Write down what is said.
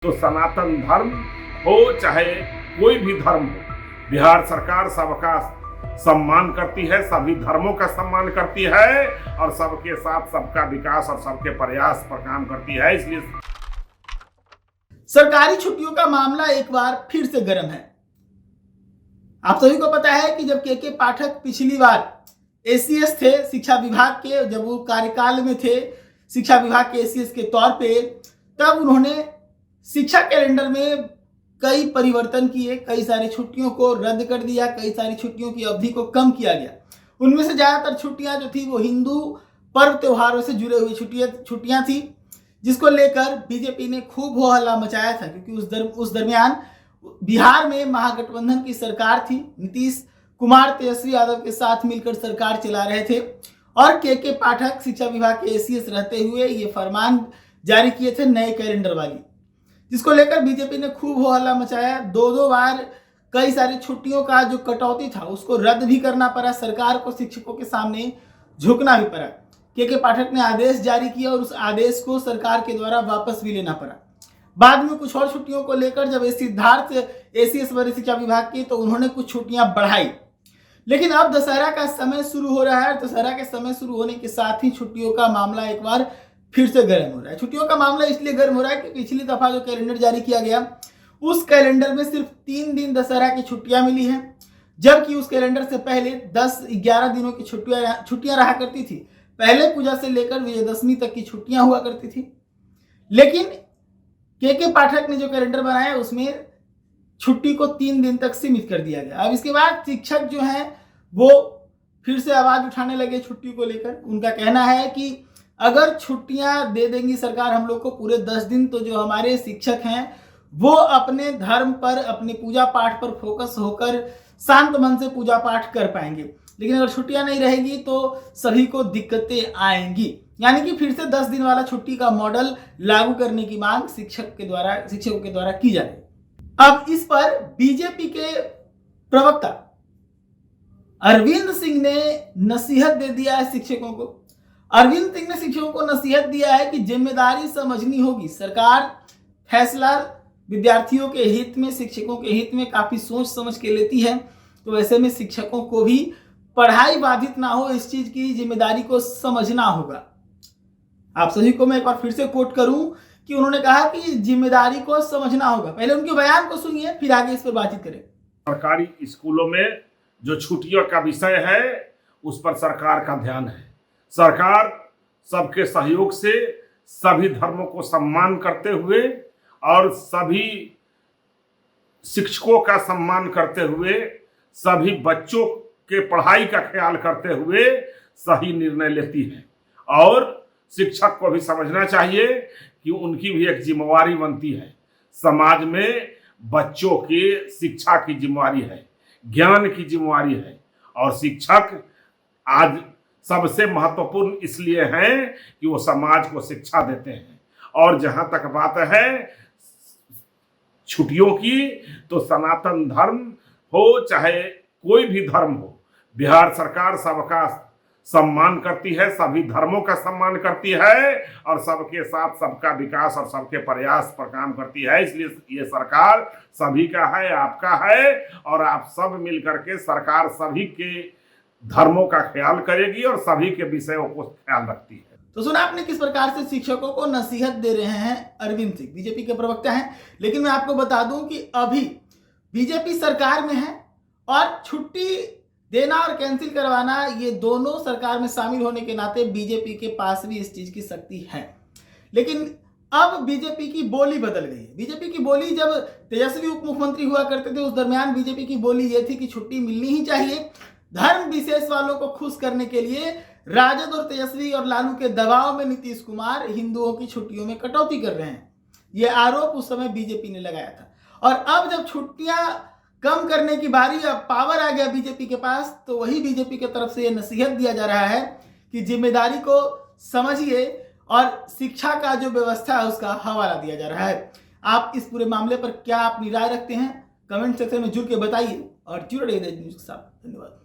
तो सनातन धर्म हो चाहे कोई भी धर्म हो, बिहार सरकार सबका सम्मान करती है, सभी धर्मों का सम्मान करती है और सबके साथ सबका विकास और सबके प्रयास पर काम करती है। इसलिए सरकारी छुट्टियों का मामला एक बार फिर से गर्म है। आप सभी को पता है कि जब के पाठक पिछली बार एसीएस थे शिक्षा विभाग के, जब वो कार्यकाल में थे शिक्षा विभाग के एसीएस के तौर पे, तब उन्होंने शिक्षा कैलेंडर में कई परिवर्तन किए, कई सारी छुट्टियों को रद्द कर दिया, कई सारी छुट्टियों की अवधि को कम किया गया। उनमें से ज़्यादातर छुट्टियां जो थी वो हिंदू पर्व त्योहारों से जुड़े हुए छुट्टियां थी, जिसको लेकर बीजेपी ने खूब हो हल्ला मचाया था, क्योंकि उस दरमियान बिहार में महागठबंधन की सरकार थी। नीतीश कुमार तेजस्वी यादव के साथ मिलकर सरकार चला रहे थे और के पाठक शिक्षा विभाग के एसीएस रहते हुए ये फरमान जारी किए थे नए कैलेंडर वाली, जिसको लेकर बीजेपी ने खूब हो हल्ला मचाया। दो बार कई सारी छुट्टियों का जो कटौती था उसको रद्द भी करना पड़ा, सरकार को शिक्षकों के सामने झुकना भी पड़ा। के पाठक ने आदेश जारी किया और उस आदेश को सरकार के द्वारा वापस भी लेना पड़ा। बाद में कुछ और छुट्टियों को लेकर जब सिद्धार्थ एसीएस बने शिक्षा विभाग की, तो उन्होंने कुछ छुट्टियां बढ़ाई। लेकिन अब दशहरा का समय शुरू हो रहा है। दशहरा के समय शुरू होने के साथ ही छुट्टियों का मामला एक बार फिर से गर्म हो रहा है। छुट्टियों का मामला इसलिए गर्म हो रहा है कि पिछली दफा जो कैलेंडर जारी किया गया उस कैलेंडर में सिर्फ 3 दिन दशहरा की छुट्टियां मिली हैं, जबकि उस कैलेंडर से पहले 10-11 दिनों की छुट्टियां रहा करती थी। पहले पूजा से लेकर विजयदशमी तक की छुट्टियां हुआ करती थी। लेकिन के पाठक ने जो कैलेंडर बनाया उसमें छुट्टी को 3 दिन तक सीमित कर दिया गया। अब इसके बाद शिक्षक जो हैं वो फिर से आवाज उठाने लगे छुट्टी को लेकर। उनका कहना है कि अगर छुट्टियां दे देंगी सरकार हम लोग को पूरे 10 दिन, तो जो हमारे शिक्षक हैं वो अपने धर्म पर, अपने पूजा पाठ पर फोकस होकर शांत मन से पूजा पाठ कर पाएंगे। लेकिन अगर छुट्टियां नहीं रहेगी तो सभी को दिक्कतें आएंगी। यानी कि फिर से 10 दिन वाला छुट्टी का मॉडल लागू करने की मांग शिक्षकों के द्वारा की जा रही है। अब इस पर बीजेपी के प्रवक्ता अरविंद सिंह ने नसीहत दे दिया है शिक्षकों को। अरविंद सिंह ने शिक्षकों को नसीहत दिया है कि जिम्मेदारी समझनी होगी। सरकार फैसला विद्यार्थियों के हित में, शिक्षकों के हित में काफी सोच समझ के लेती है, तो ऐसे में शिक्षकों को भी पढ़ाई बाधित ना हो, इस चीज की जिम्मेदारी को समझना होगा। आप सभी को मैं एक बार फिर से कोट करूं कि उन्होंने कहा कि जिम्मेदारी को समझना होगा। पहले उनके बयान को सुनिए, फिर आगे इस पर बातचीत करें। सरकारी स्कूलों में जो छुट्टियों का विषय है उस पर सरकार का ध्यान है। सरकार सबके सहयोग से सभी धर्मों को सम्मान करते हुए और सभी शिक्षकों का सम्मान करते हुए, सभी बच्चों के पढ़ाई का ख्याल करते हुए सही निर्णय लेती है। और शिक्षक को भी समझना चाहिए कि उनकी भी एक जिम्मेवारी बनती है। समाज में बच्चों की शिक्षा की जिम्मेवारी है, ज्ञान की जिम्मेवारी है, और शिक्षक आज सबसे महत्वपूर्ण इसलिए हैं कि वो समाज को शिक्षा देते हैं। और जहां तक बात है छुट्टियों की, तो सनातन धर्म हो चाहे कोई भी धर्म हो, बिहार सरकार सबका सम्मान करती है, सभी धर्मों का सम्मान करती है और सबके साथ सबका विकास और सबके प्रयास पर काम करती है। इसलिए ये सरकार सभी का है, आपका है, और आप सब मिलकर के सरकार सभी के धर्मों का ख्याल करेगी और सभी के विषयों को ख्याल रखती है। तो सुना आपने किस प्रकार से शिक्षकों को नसीहत दे रहे हैं अरविंद सिंह, बीजेपी के प्रवक्ता हैं। लेकिन मैं आपको बता दूं कि अभी बीजेपी सरकार में है और छुट्टी देना और कैंसिल करवाना, ये दोनों सरकार में शामिल होने के नाते बीजेपी के पास भी इस चीज की शक्ति है। लेकिन अब बीजेपी की बोली बदल गई है। बीजेपी की बोली, जब तेजस्वी उप मुख्यमंत्री हुआ करते थे उस दरमियान बीजेपी की बोली ये थी कि छुट्टी मिलनी ही चाहिए। धर्म विशेष वालों को खुश करने के लिए राजद और तेजस्वी और लालू के दबाव में नीतीश कुमार हिंदुओं की छुट्टियों में कटौती कर रहे हैं, ये आरोप उस समय बीजेपी ने लगाया था। और अब जब छुट्टियां कम करने की बारी, अब पावर आ गया बीजेपी के पास, तो वही बीजेपी की तरफ से ये नसीहत दिया जा रहा है कि जिम्मेदारी को समझिए और शिक्षा का जो व्यवस्था है उसका हवाला दिया जा रहा है। आप इस पूरे मामले पर क्या अपनी राय रखते हैं, कमेंट सेक्शन में जुड़ के बताइए और जुड़े रहिए न्यूज़ के साथ। धन्यवाद।